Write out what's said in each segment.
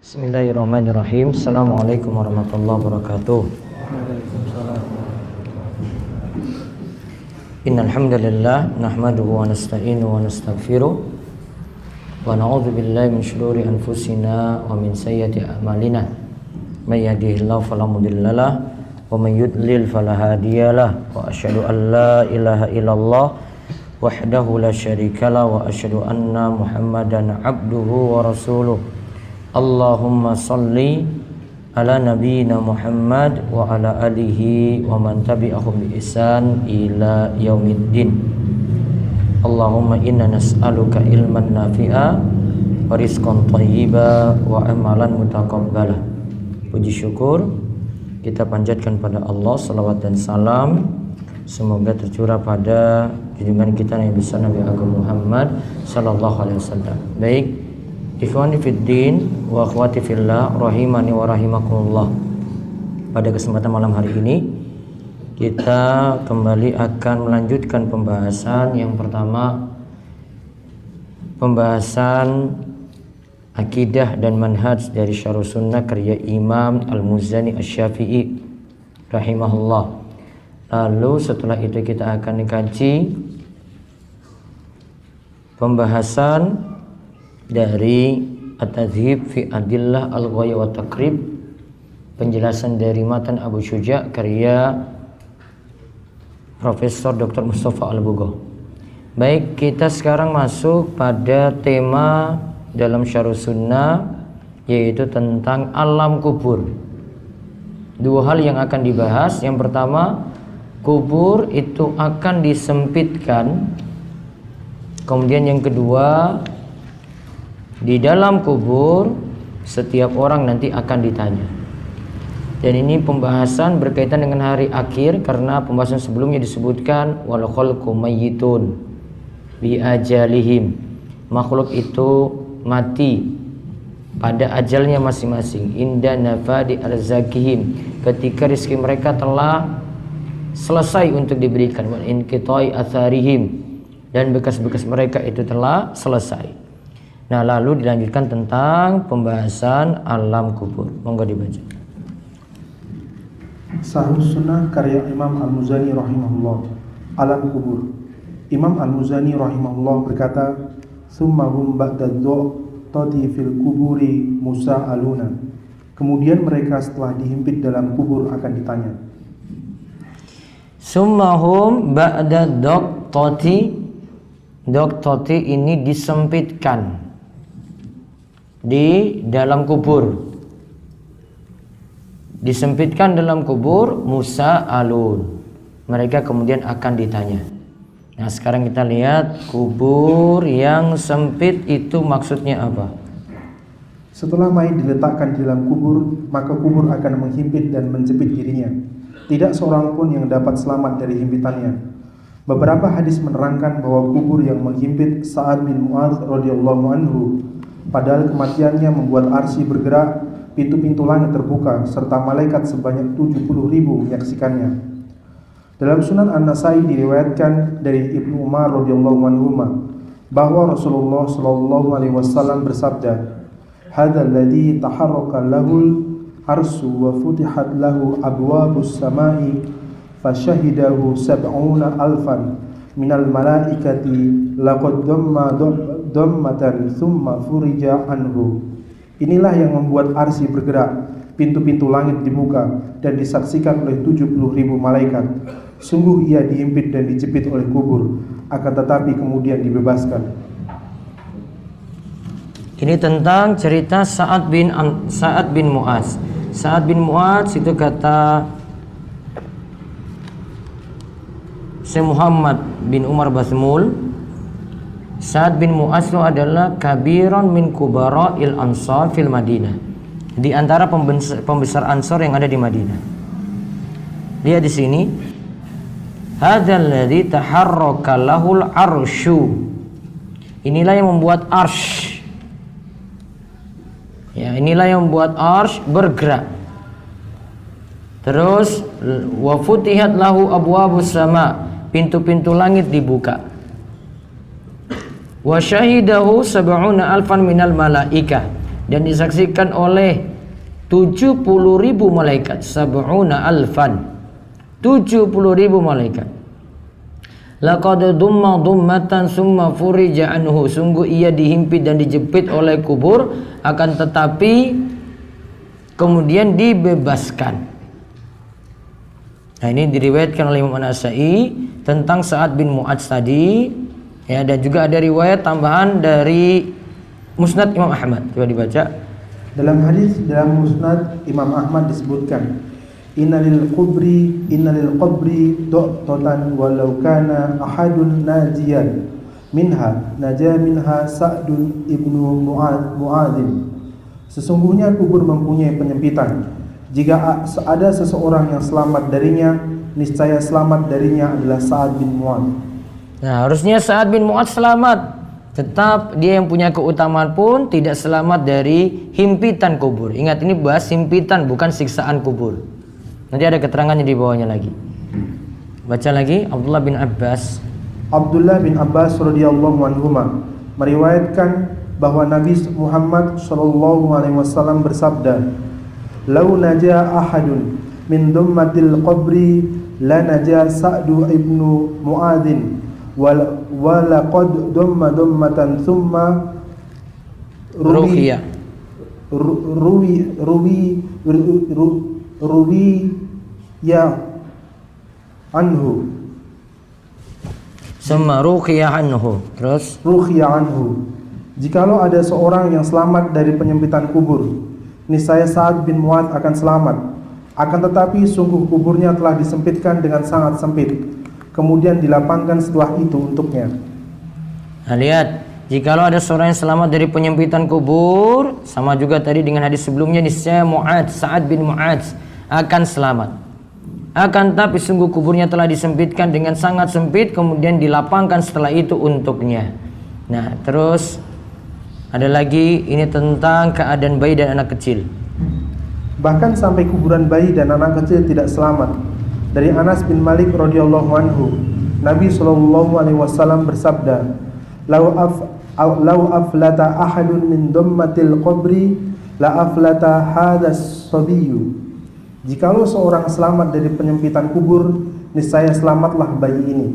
Bismillahirrahmanirrahim. Assalamualaikum warahmatullahi wabarakatuh. Innal hamdalillah nahmaduhu wa nasta'inuhu wa nastaghfiruh wa na'udzu billahi min shururi anfusina wa min sayyiati a'malina. May yahdihillahu fala mudhillalah wa may yudlil fala hadiyalah. Wa asyhadu an la ilaha illallah wahdahu la syarikalah wa asyhadu anna Muhammadan abduhu wa rasuluh. Allahumma salli ala nabiyyina Muhammad wa ala alihi wa man tabi'ahum bi ihsan ila yaumiddin. Allahumma inna nas'aluka ilman nafi'a wa rizqan thayyiba wa amalan mutaqabbala. Puji syukur kita panjatkan pada Allah, salawat dan salam semoga tercurah pada junjungan kita Nabi besar Nabi Agung Muhammad sallallahu alaihi wasallam. Baik, ikhwani fiddin wa akhwati fillah rahimani wa rahimakumullah. Pada kesempatan malam hari ini kita kembali akan melanjutkan pembahasan yang pertama, pembahasan akidah dan manhaj dari Syarh Sunnah karya Imam Al-Muzani Asy-Syafi'i rahimahullah. Lalu setelah itu kita akan dikaji pembahasan dari At-Tadhhib fi Adillah Al-Ghaya wa Taqrib, penjelasan dari matan Abu Syuja karya Profesor Dr. Mustafa Al-Bugho. Baik, kita sekarang masuk pada tema dalam Syarh Sunnah, yaitu tentang alam kubur. Dua hal yang akan dibahas. Yang pertama, kubur itu akan disempitkan. Kemudian yang kedua, di dalam kubur setiap orang nanti akan ditanya. Dan ini pembahasan berkaitan dengan hari akhir, karena pembahasan sebelumnya disebutkan wal khalqu mayyitun bi ajalihim. Makhluk itu mati pada ajalnya masing-masing. Inda nafadi arzakihim, ketika rezeki mereka telah selesai untuk diberikan. Wa inqita'i atharihim, dan bekas-bekas mereka itu telah selesai. Nah, lalu dilanjutkan tentang pembahasan alam kubur. Monggo dibaca. Syarh Sunnah karya Imam Al-Muzani rahimahullah. Alam kubur. Imam Al-Muzani rahimahullah berkata, "Summahum ba'da dhati fil kuburi musa'aluna." Kemudian mereka setelah dihimpit dalam kubur akan ditanya. Summahum ba'da dhati. Dhati ini disempitkan di dalam kubur. Disempitkan dalam kubur, musa'alun. Mereka kemudian akan ditanya. Nah, sekarang kita lihat kubur yang sempit itu maksudnya apa? Setelah mayit diletakkan di dalam kubur, maka kubur akan menghimpit dan menjepit dirinya. Tidak seorang pun yang dapat selamat dari himpitannya. Beberapa hadis menerangkan bahwa kubur yang menghimpit Sa'ad bin Mu'adz radhiyallahu anhu, padahal kematiannya membuat arsy bergerak, pintu-pintu langit terbuka, serta malaikat sebanyak 70.000 menyaksikannya. Dalam Sunan An-Nasai diriwayatkan dari Ibnu Umar radhiyallahu anhuma bahwa Rasulullah sallallahu alaihi wasallam bersabda, "Hadzal ladzi taharraka lahul arsyu wa futihat lahu abwabus samai fasyahidahu sab'una alfan minal malaikati laqad dhammatan thumma furija anhu." Inilah yang membuat arsy bergerak, pintu-pintu langit dibuka dan disaksikan oleh 70.000 malaikat. Sungguh ia dihimpit dan dijepit oleh kubur, akan tetapi kemudian dibebaskan. Ini tentang cerita Sa'ad bin Mu'adz. Sa'ad bin Mu'adz itu kata Syekh Muhammad bin Umar Basmul, Sa'ad bin Mu'adz itu adalah kabiron min kubara'il ansar fil Madinah, di antara pembesar Ansar yang ada di Madinah. Lihat di sini, hadzal ladzi taharraka lahul arsyu. Inilah yang membuat arsy. Ya, inilah yang membuat arsy bergerak. Terus wa futihat lahu abwabus sama, pintu-pintu langit dibuka. Wa syahidahu sab'una alfan minal malaikah, dan disaksikan oleh 70.000 malaikat. Sab'una alfan, 70.000 malaikat. Laqad dumma dummatan summa furija anhu, sungguh ia dihimpit dan dijepit oleh kubur, akan tetapi kemudian dibebaskan. Nah, ini diriwayatkan oleh Imam An-Nasa'i tentang Sa'ad bin Mu'adz tadi, ya, dan juga ada riwayat tambahan dari Musnad Imam Ahmad. Coba dibaca. Dalam hadis dalam Musnad Imam Ahmad disebutkan, innalil qabri do'totan walau kana ahadun najiyan minha Sa'dun ibnu Mu'adzin. Sesungguhnya kubur mempunyai penyempitan. Jika ada seseorang yang selamat darinya, niscaya selamat darinya adalah Sa'ad bin Mu'adz. Nah, harusnya Sa'ad bin Mu'adz selamat. Tetap dia yang punya keutamaan pun tidak selamat dari himpitan kubur. Ingat, ini bahas himpitan, bukan siksaan kubur. Nanti ada keterangannya di bawahnya lagi. Baca lagi. Abdullah bin Abbas radhiyallahu anhuma meriwayatkan bahwa Nabi Muhammad sallallahu alaihi wasallam bersabda, "Lau naja ahadun min dummatil qabri la naja Sa'du ibnu Mu'adzin wa laqad dumma dummatan thumma ruwiya anhu." Summa ruqiya anhu. Terus ruqiya anhu. Jikalau ada seorang yang selamat dari penyempitan kubur, niscaya Sa'ad bin Mu'adz akan selamat. Akan tetapi sungguh kuburnya telah disempitkan dengan sangat sempit, kemudian dilapangkan setelah itu untuknya. Nah, lihat, jikalau ada seorang yang selamat dari penyempitan kubur, sama juga tadi dengan hadis sebelumnya, niscaya Sa'ad bin Mu'adz akan selamat. Akan tapi sungguh kuburnya telah disempitkan dengan sangat sempit, kemudian dilapangkan setelah itu untuknya. Nah, terus ada lagi, ini tentang keadaan bayi dan anak kecil. Bahkan sampai kuburan bayi dan anak kecil tidak selamat. Dari Anas bin Malik radhiyallahu anhu, Nabi sallallahu alaihi wasallam bersabda, "Lau aflata ahadun min dummatil qabri la aflata hadas sabiyyu." Jikalau seorang selamat dari penyempitan kubur, niscaya selamatlah bayi ini.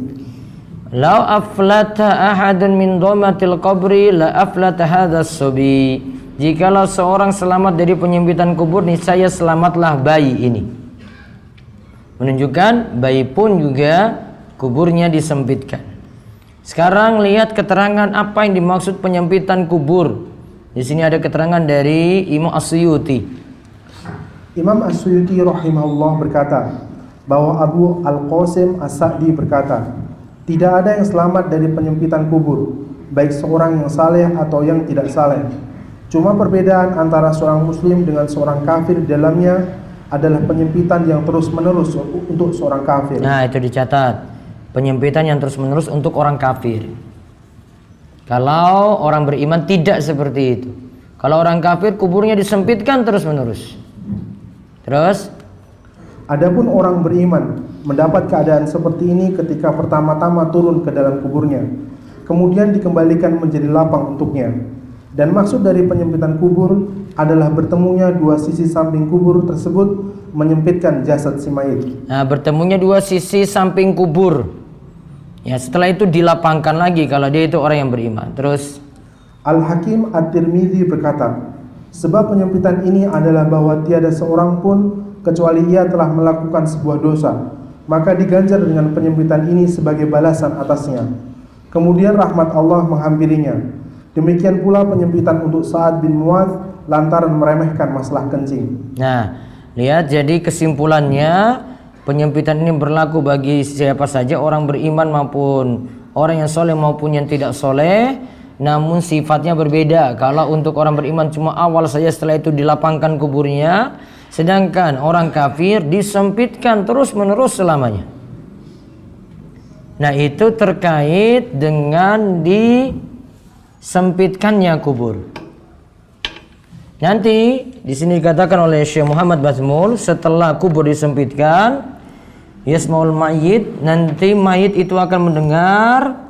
Lau aflata ahadun min dummatil qabri la aflata hadas sabi. Jikalau seorang selamat dari penyempitan kubur, niscaya selamatlah bayi ini. Menunjukkan bayi pun juga kuburnya disempitkan. Sekarang lihat keterangan apa yang dimaksud penyempitan kubur. Di sini ada keterangan dari Imam As-Suyuti. Imam As-Suyuti rahimahullah berkata bahwa Abu Al-Qasim As-Sa'di berkata, tidak ada yang selamat dari penyempitan kubur, baik seorang yang saleh atau yang tidak saleh. Cuma perbedaan antara seorang muslim dengan seorang kafir di dalamnya adalah penyempitan yang terus-menerus untuk seorang kafir. Nah, itu dicatat. Penyempitan yang terus-menerus untuk orang kafir. Kalau orang beriman tidak seperti itu. Kalau orang kafir kuburnya disempitkan terus-menerus. Terus, adapun orang beriman mendapat keadaan seperti ini ketika pertama-tama turun ke dalam kuburnya, kemudian dikembalikan menjadi lapang untuknya. Dan maksud dari penyempitan kubur adalah bertemunya dua sisi samping kubur tersebut menyempitkan jasad si mayit. Nah, bertemunya dua sisi samping kubur. Ya, setelah itu dilapangkan lagi kalau dia itu orang yang beriman. Terus, Al-Hakim At-Tirmidzi berkata, sebab penyempitan ini adalah bahwa tiada seorang pun kecuali ia telah melakukan sebuah dosa, maka diganjar dengan penyempitan ini sebagai balasan atasnya. Kemudian rahmat Allah menghampirinya. Demikian pula penyempitan untuk Sa'ad bin Mu'adz lantaran meremehkan masalah kencing. nah, lihat, jadi kesimpulannya penyempitan ini berlaku bagi siapa saja, orang beriman maupun orang yang soleh maupun yang tidak soleh. Namun sifatnya berbeda. Kalau untuk orang beriman cuma awal saja, setelah itu dilapangkan kuburnya. Sedangkan orang kafir disempitkan terus-menerus selamanya. Nah, itu terkait dengan disempitkannya kubur. Nanti di sini dikatakan oleh Syekh Muhammad Bazmul, setelah kubur disempitkan, yasmaul mayyit, nanti mayit itu akan mendengar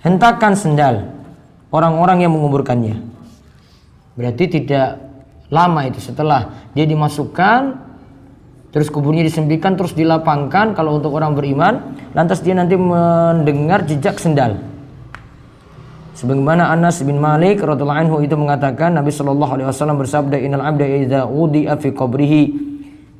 hentakan sendal orang-orang yang menguburkannya. Berarti tidak lama itu, setelah dia dimasukkan, terus kuburnya disembihkan, terus dilapangkan. Kalau untuk orang beriman, lantas dia nanti mendengar jejak sendal. Sebagaimana Anas bin Malik radhiyallahu anhu itu mengatakan, Nabi sallallahu alaihi wasallam bersabda, "Innal 'abda idza udi'a fi qabrihi,"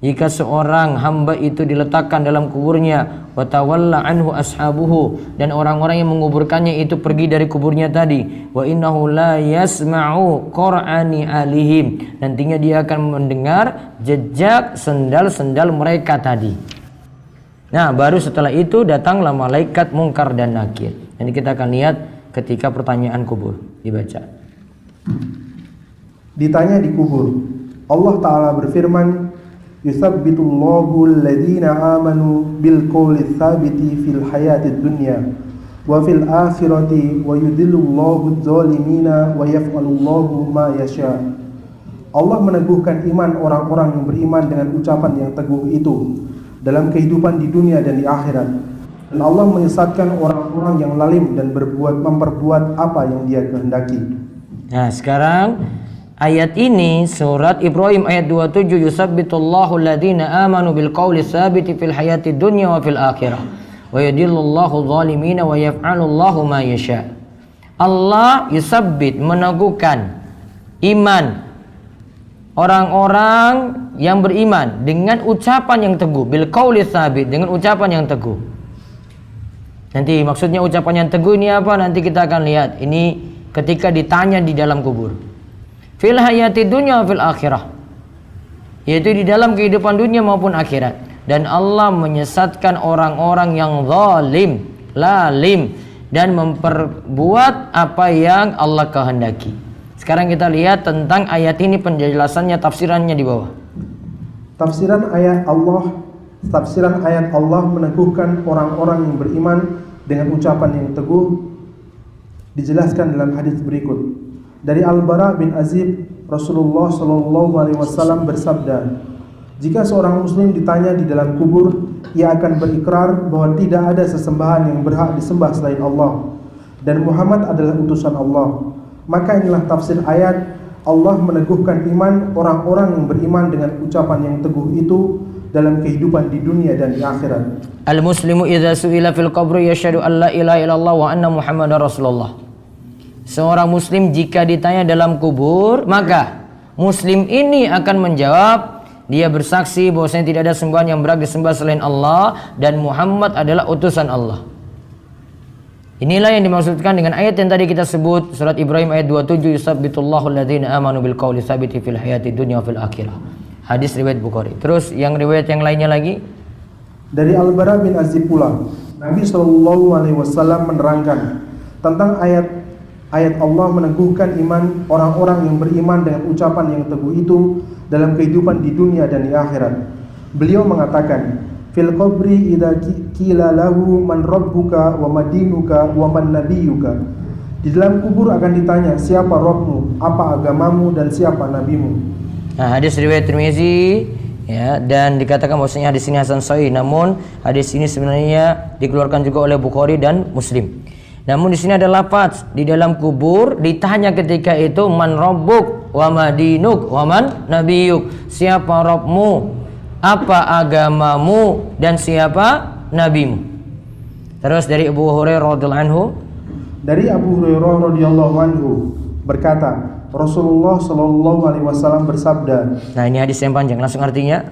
jika seorang hamba itu diletakkan dalam kuburnya, wa tawalla anhu ashabuhu, dan orang-orang yang menguburkannya itu pergi dari kuburnya tadi, wa innahu la yasma'u qur'ani alihim, nantinya dia akan mendengar jejak sendal-sendal mereka tadi. Nah, baru setelah itu datanglah malaikat Munkar dan Nakir. Ini kita akan lihat ketika pertanyaan kubur dibaca. Ditanya di kubur, Allah Ta'ala berfirman, "Yuthabbitullahu alladhina amanu bil qawli tsabiti fil hayatid dunya wa fil akhirati wa yudhillullahu adh-dhalimina wa yaf'alullahu ma yasha." Allah meneguhkan iman orang-orang yang beriman dengan ucapan yang teguh itu dalam kehidupan di dunia dan di akhirat. Dan Allah menyesatkan orang-orang yang lalim dan memperbuat apa yang Dia kehendaki. Nah, sekarang ayat ini surat Ibrahim ayat 27, yusabbitullahu alladhina amanu bil qawli tsabiti fil hayati dunya wa fil akhirah wa yudhillullahu adh-dhalimina wa yaf'alullahu ma yasha. Allah yusabbit, meneguhkan iman orang-orang yang beriman dengan ucapan yang teguh, bil qawli tsabit, dengan ucapan yang teguh. Nanti maksudnya ucapan yang teguh ini apa? Nanti kita akan lihat. Ini ketika ditanya di dalam kubur. Fil hayati dunya fil akhirah, yaitu di dalam kehidupan dunia maupun akhirat. Dan Allah menyesatkan orang-orang yang zalim, lalim, dan memperbuat apa yang Allah kehendaki. Sekarang kita lihat tentang ayat ini, penjelasannya, tafsirannya di bawah. Tafsiran ayat Allah meneguhkan orang-orang yang beriman dengan ucapan yang teguh dijelaskan dalam hadis berikut. Dari Al-Bara bin Azib, Rasulullah sallallahu alaihi wasallam bersabda, "Jika seorang muslim ditanya di dalam kubur, ia akan berikrar bahwa tidak ada sesembahan yang berhak disembah selain Allah dan Muhammad adalah utusan Allah." Maka inilah tafsir ayat Allah meneguhkan iman orang-orang yang beriman dengan ucapan yang teguh itu dalam kehidupan di dunia dan di akhirat. Al-muslimu idza su'ila fil qabri yashhadu an la ilaha illallah wa anna Muhammadar Rasulullah. Seorang muslim jika ditanya dalam kubur, maka muslim ini akan menjawab, dia bersaksi bahwasanya tidak ada sembahan yang berhak disembah selain Allah dan Muhammad adalah utusan Allah. Inilah yang dimaksudkan dengan ayat yang tadi kita sebut, surat Ibrahim ayat 27, yusabbitullahu alladhina amanu bil qawli tsabiti fil hayati dunya wa fil akhirah. Hadis riwayat Bukhari. Terus yang riwayat yang lainnya lagi dari Al-Bara bin Azib pula, Nabi sallallahu alaihi wasallam menerangkan tentang ayat Allah meneguhkan iman orang-orang yang beriman dengan ucapan yang teguh itu dalam kehidupan di dunia dan di akhirat. Beliau mengatakan, "Fil qabri idza qila lahu man rabbuka wa madinuka wa man nabiyuka." Di dalam kubur akan ditanya, siapa Rabbmu, apa agamamu, dan siapa nabimu. Nah, hadis riwayat Tirmizi, ya, dan dikatakan bahwasanya hadis ini hasan sahih, namun hadis ini sebenarnya dikeluarkan juga oleh Bukhari dan Muslim. Namun di sini ada lafaz di dalam kubur ditanya ketika itu, man rabbuk wa madinuk wa man nabiyuk, siapa Rabbmu, apa agamamu, dan siapa nabimu. Terus dari Abu Hurairah radhiyallahu anhu, dari Abu Hurairah radhiyallahu anhu berkata, Rasulullah sallallahu alaihi wasallam bersabda. Nah, ini hadis yang panjang, langsung artinya.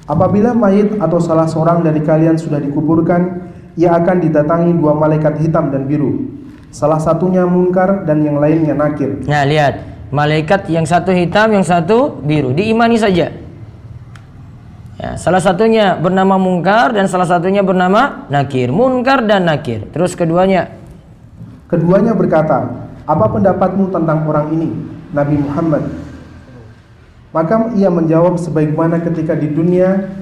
Apabila mayit atau salah seorang dari kalian sudah dikuburkan, ia akan didatangi dua malaikat hitam dan biru. Salah satunya Munkar dan yang lainnya Nakir. Nah, lihat, malaikat yang satu hitam, yang satu biru, diimani saja. Ya, salah satunya bernama Munkar dan salah satunya bernama Nakir. Munkar dan Nakir. Terus keduanya berkata, "Apa pendapatmu tentang orang ini, Nabi Muhammad?" Maka ia menjawab sebagaimana ketika di dunia,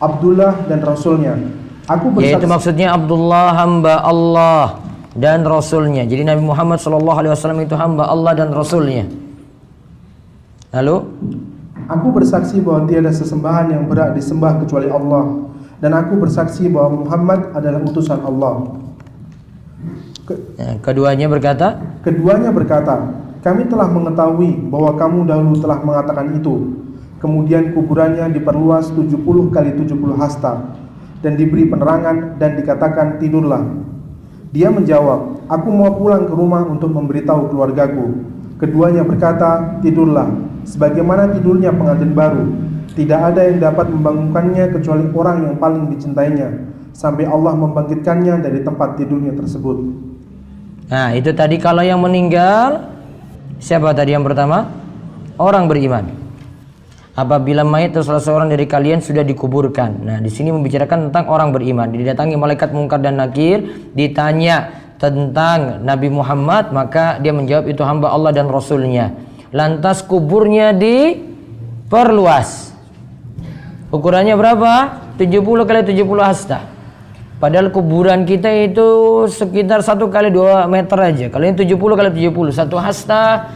Abdullah dan Rasulnya. Aku bersaksi. Yaitu maksudnya Abdullah hamba Allah dan Rasulnya. Jadi Nabi Muhammad SAW itu hamba Allah dan Rasulnya. Lalu, aku bersaksi bahwa tiada sesembahan yang berhak disembah kecuali Allah, dan aku bersaksi bahwa Muhammad adalah utusan Allah. Keduanya berkata, kami telah mengetahui bahwa kamu dahulu telah mengatakan itu. Kemudian kuburannya diperluas 70 kali 70 hasta dan diberi penerangan dan dikatakan tidurlah. Dia menjawab, aku mau pulang ke rumah untuk memberitahu keluargaku. Keduanya berkata, tidurlah, sebagaimana tidurnya pengantin baru. Tidak ada yang dapat membangunkannya kecuali orang yang paling dicintainya, sampai Allah membangkitkannya dari tempat tidurnya tersebut. Nah itu tadi kalau yang meninggal, siapa tadi yang pertama? Orang beriman. Apabila mayat atau salah seorang dari kalian sudah dikuburkan. Nah, di sini membicarakan tentang orang beriman. Didatangi malaikat Munkar dan Nakir, ditanya tentang Nabi Muhammad, maka dia menjawab itu hamba Allah dan Rasulnya. Lantas kuburnya diperluas. Ukurannya berapa? 70 kali 70 hasta. Padahal kuburan kita itu sekitar 1 kali 2 meter aja. Kalau ini 70 kali 70, 1 hasta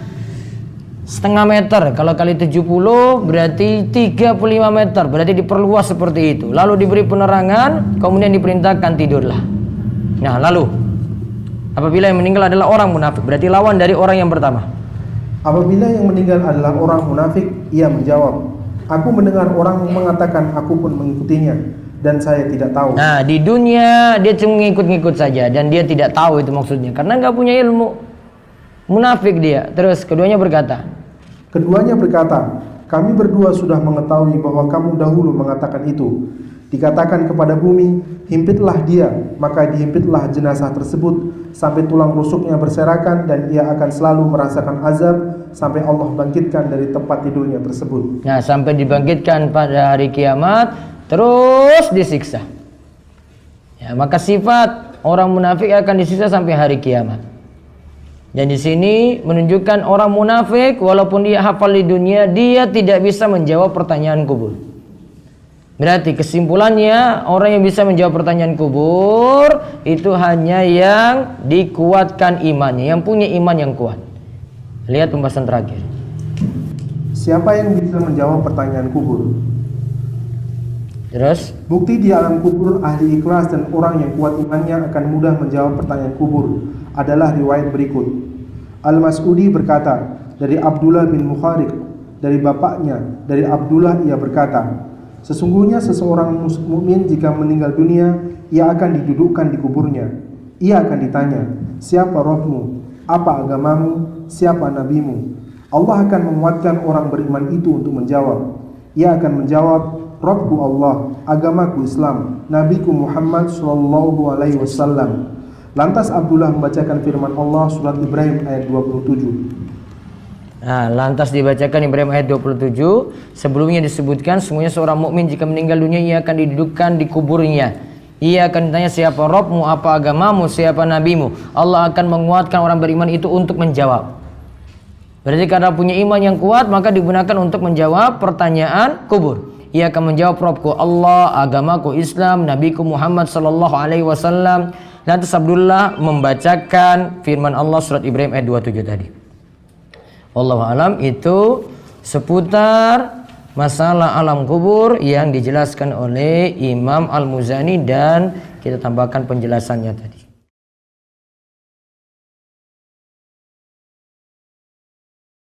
setengah meter, kalau kali 70 berarti 35 meter, berarti diperluas seperti itu. Lalu diberi penerangan, kemudian diperintahkan tidurlah. Nah lalu apabila yang meninggal adalah orang munafik, berarti lawan dari orang yang pertama. Apabila yang meninggal adalah orang munafik, ia menjawab, aku mendengar orang mengatakan, aku pun mengikutinya, dan saya tidak tahu. Nah di dunia dia cuma ngikut-ngikut saja dan dia tidak tahu itu maksudnya, karena nggak punya ilmu. Munafik dia. Terus keduanya berkata, kami berdua sudah mengetahui bahwa kamu dahulu mengatakan itu. Dikatakan kepada bumi, himpitlah dia, maka dihimpitlah jenazah tersebut sampai tulang rusuknya berserakan dan ia akan selalu merasakan azab sampai Allah bangkitkan dari tempat tidurnya tersebut. Nah sampai dibangkitkan pada hari kiamat, terus disiksa. Ya, maka sifat orang munafik akan disiksa sampai hari kiamat. Dan di sini menunjukkan orang munafik walaupun dia hafal di dunia, dia tidak bisa menjawab pertanyaan kubur. Berarti kesimpulannya orang yang bisa menjawab pertanyaan kubur itu hanya yang dikuatkan imannya, yang punya iman yang kuat. Lihat pembahasan terakhir. Siapa yang bisa menjawab pertanyaan kubur? Terus bukti di alam kubur ahli ikhlas dan orang yang kuat imannya akan mudah menjawab pertanyaan kubur adalah riwayat berikut. Al-Mas'udi berkata dari Abdullah bin Mukharik, dari bapaknya dari Abdullah, ia berkata, sesungguhnya seseorang mukmin jika meninggal dunia, ia akan didudukkan di kuburnya. Ia akan ditanya, siapa Rabbmu? Apa agamamu? Siapa nabimu? Allah akan menguatkan orang beriman itu untuk menjawab. Ia akan menjawab, Rabbku Allah, agamaku Islam, Nabiku Muhammad sallallahu alaihi wasallam. Lantas Abdullah membacakan firman Allah surat Ibrahim ayat 27. Nah, lantas dibacakan Ibrahim ayat 27. Sebelumnya disebutkan semuanya seorang mukmin jika meninggal dunia ia akan didudukkan di kuburnya. Ia akan ditanya siapa Rabbmu, apa agamamu, siapa nabimu. Allah akan menguatkan orang beriman itu untuk menjawab. Berarti karena punya iman yang kuat maka digunakan untuk menjawab pertanyaan kubur. Ia akan menjawab, Rabbku Allah, agamaku Islam, nabiku Muhammad sallallahu alaihi wasallam. Lantas Abdullah membacakan firman Allah surat Ibrahim ayat 27 tadi. Wallahu alam, itu seputar masalah alam kubur yang dijelaskan oleh Imam Al-Muzani dan kita tambahkan penjelasannya tadi.